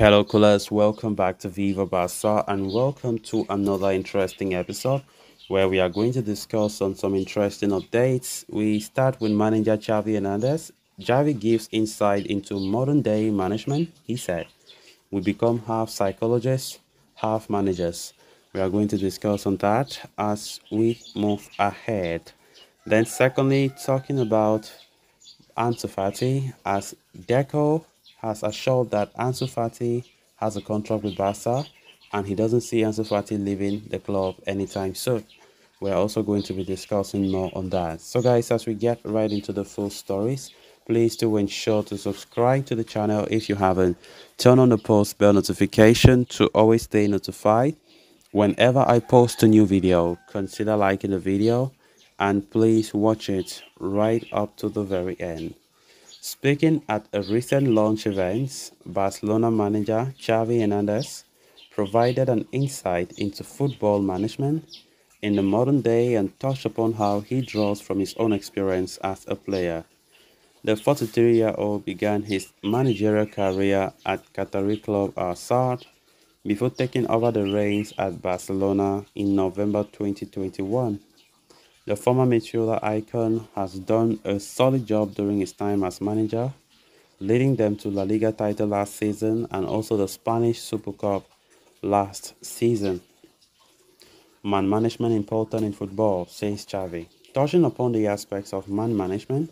Hello, coolers. Welcome back to Viva Barca and welcome to another interesting episode where we are going to discuss on some interesting updates. We start with manager Xavi Hernandez. Xavi gives insight into modern day management. He said, "We become half psychologists, half managers." We are going to discuss on that as we move ahead. Then, secondly, talking about Ansu Fati, as Deco has assured that Ansu Fati has a contract with Barca and he doesn't see Ansu Fati leaving the club anytime soon. We're also going to be discussing more on that. So guys, as we get right into the full stories, please do ensure to subscribe to the channel if you haven't. Turn on the post bell notification to always stay notified. Whenever I post a new video, consider liking the video and please watch it right up to the very end. Speaking at a recent launch event, Barcelona manager Xavi Hernandez provided an insight into football management in the modern day and touched upon how he draws from his own experience as a player. The 43-year-old began his managerial career at Qatari club Al Sadd before taking over the reins at Barcelona in November 2021. The former midfielder icon has done a solid job during his time as manager, leading them to La Liga title last season and also the Spanish Super Cup last season. Man management important in football, says Xavi. Touching upon the aspects of man management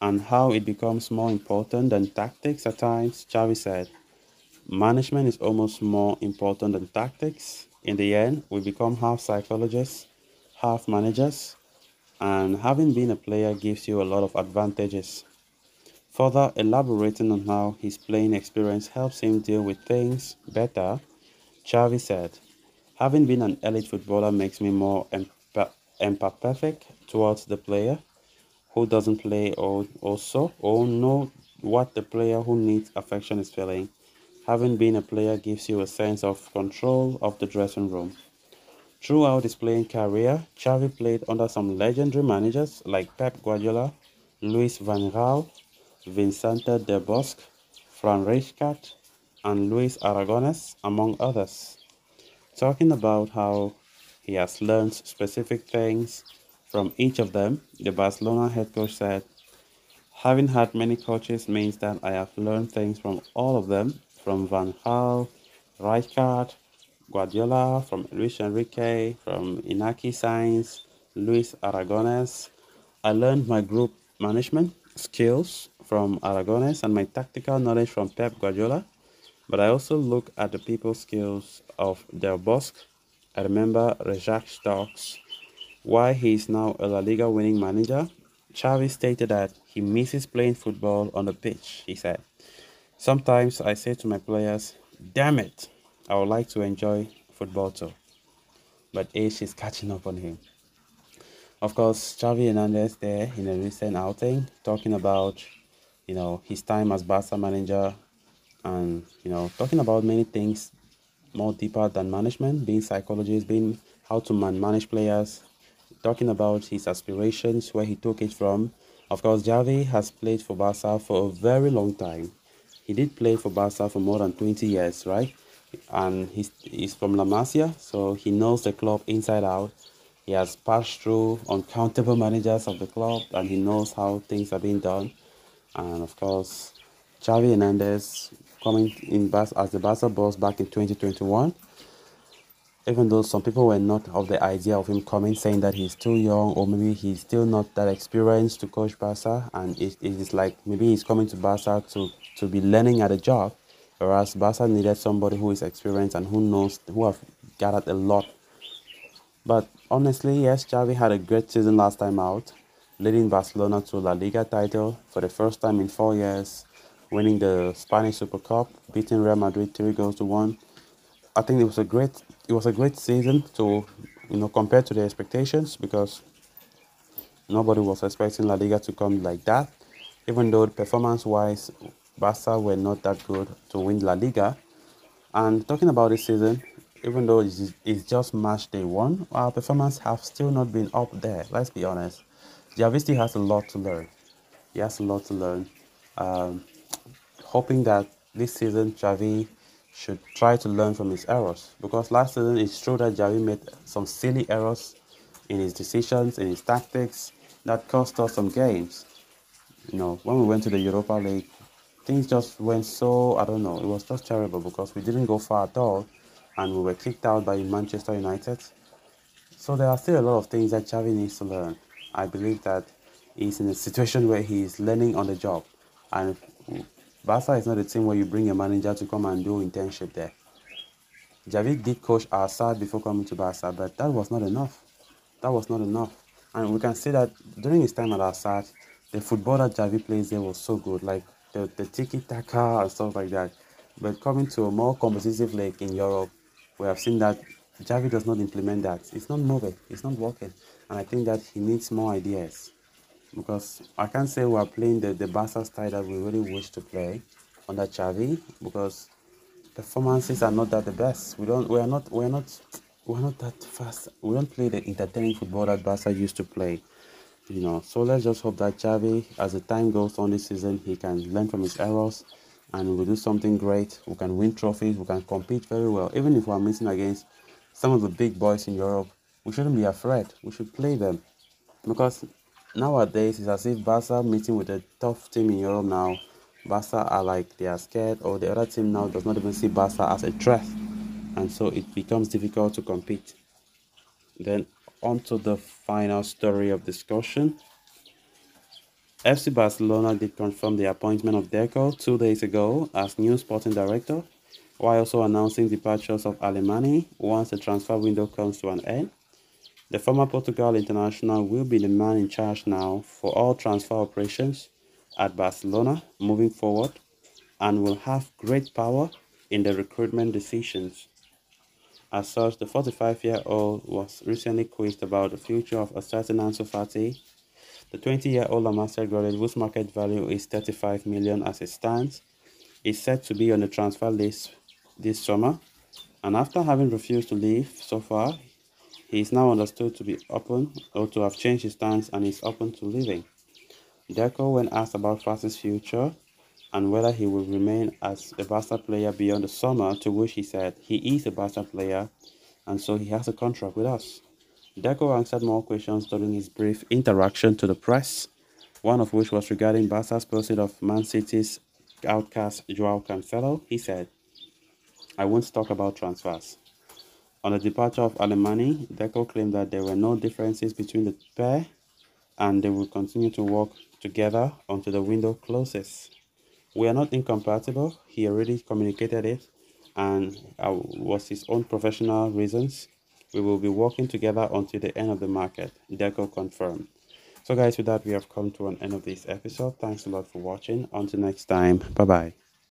and how it becomes more important than tactics at times, Xavi said, management is almost more important than tactics. In the end, we become half psychologists, half managers, and having been a player gives you a lot of advantages. Further elaborating on how his playing experience helps him deal with things better, Xavi said, "Having been an elite footballer makes me more empathetic towards the player who doesn't play or also or know what the player who needs affection is feeling. Having been a player gives you a sense of control of the dressing room." Throughout his playing career, Xavi played under some legendary managers like Pep Guardiola, Luis van Gaal, Vicente del Bosque, Fran Rijkaard, and Luis Aragonés, among others. Talking about how he has learned specific things from each of them, the Barcelona head coach said, "Having had many coaches means that I have learned things from all of them, from Van Gaal, Rijkaard, Guardiola, from Luis Enrique, from Inaki Sainz, Luis Aragonés. I learned my group management skills from Aragonés and my tactical knowledge from Pep Guardiola, but I also look at the people skills of Del Bosque. I remember Rejak Stocks, why he is now a La Liga winning manager. Xavi stated that he misses playing football on the pitch, he said. Sometimes I say to my players, damn it, I would like to enjoy football too. But age is catching up on him. Of course, Xavi Hernandez there in a recent outing talking about, his time as Barca manager and, talking about many things more deeper than management, being psychologist, being how to manage players, talking about his aspirations, where he took it from. Of course, Xavi has played for Barca for a very long time. He did play for Barca for more than 20 years, right? And he's from La Masia, so he knows the club inside out. He has passed through uncountable managers of the club and he knows how things are being done. And of course, Xavi Hernandez coming in as the Barca boss back in 2021, even though some people were not of the idea of him coming, saying that he's too young or maybe he's still not that experienced to coach Barca, and it is like maybe he's coming to Barca to be learning at a job, whereas Barca needed somebody who is experienced and who knows, who have gathered a lot. But honestly, yes, Xavi had a great season last time out, leading Barcelona to La Liga title for the first time in 4 years, winning the Spanish Super Cup, beating Real Madrid 3 goals to 1. I think it was a great season to compared to the expectations, because nobody was expecting La Liga to come like that. Even though performance wise Barca were not that good to win La Liga. And talking about this season, even though it's just match day one, our performance have still not been up there. Let's be honest. Javi still has a lot to learn. He has a lot to learn. Um, Hoping that this season Xavi should try to learn from his errors, because last season it's true that Javi made some silly errors in his decisions, in his tactics, that cost us some games. When we went to the Europa League, things just went so, I don't know, it was just terrible because we didn't go far at all and we were kicked out by Manchester United. So there are still a lot of things that Xavi needs to learn. I believe that he's in a situation where he's learning on the job. And Barca is not a team where you bring a manager to come and do internship there. Xavi did coach our side before coming to Barca, but that was not enough. That was not enough. And we can see that during his time at our side, the football that Xavi plays there was so good, like the tiki-taka and stuff like that. But coming to a more competitive league in Europe, we have seen that Xavi does not implement that. It's not moving. It's not working. And I think that he needs more ideas. Because I can't say we are playing the Barca style that we really wish to play under Xavi, because performances are not that the best. We're not that fast. We don't play the entertaining football that Barca used to play. So let's just hope that Xavi, as the time goes on this season, he can learn from his errors and we'll do something great. We can win trophies, we can compete very well. Even if we're missing against some of the big boys in Europe, we shouldn't be afraid. We should play them. Because nowadays it's as if Barca meeting with a tough team in Europe now. Barca are like they are scared, or the other team now does not even see Barca as a threat, and so it becomes difficult to compete. Then on to the final story of discussion. FC Barcelona did confirm the appointment of Deco 2 days ago as new sporting director, while also announcing departures of Alemany once the transfer window comes to an end. The former Portugal international will be the man in charge now for all transfer operations at Barcelona moving forward and will have great power in the recruitment decisions. As such, the 45-year-old was recently quizzed about the future of a certain Ansu Fati. The 20-year-old La Masia graduate, whose market value is 35 million as it stands, is set to be on the transfer list this summer, and after having refused to leave so far, he is now understood to be open or to have changed his stance and is open to leaving. Deco, when asked about Fati's future and whether he will remain as a Barca player beyond the summer, to which he said he is a Barca player and so he has a contract with us. Deco answered more questions during his brief interaction to the press, one of which was regarding Barca's pursuit of Man City's outcast Joao Cancelo. He said, "I won't talk about transfers." On the departure of Alemany, Deco claimed that there were no differences between the pair and they will continue to work together until the window closes. "We are not incompatible," he already communicated it, and was his own professional reasons. "We will be working together until the end of the market," Deco confirmed. So guys, with that, we have come to an end of this episode. Thanks a lot for watching. Until next time, bye bye.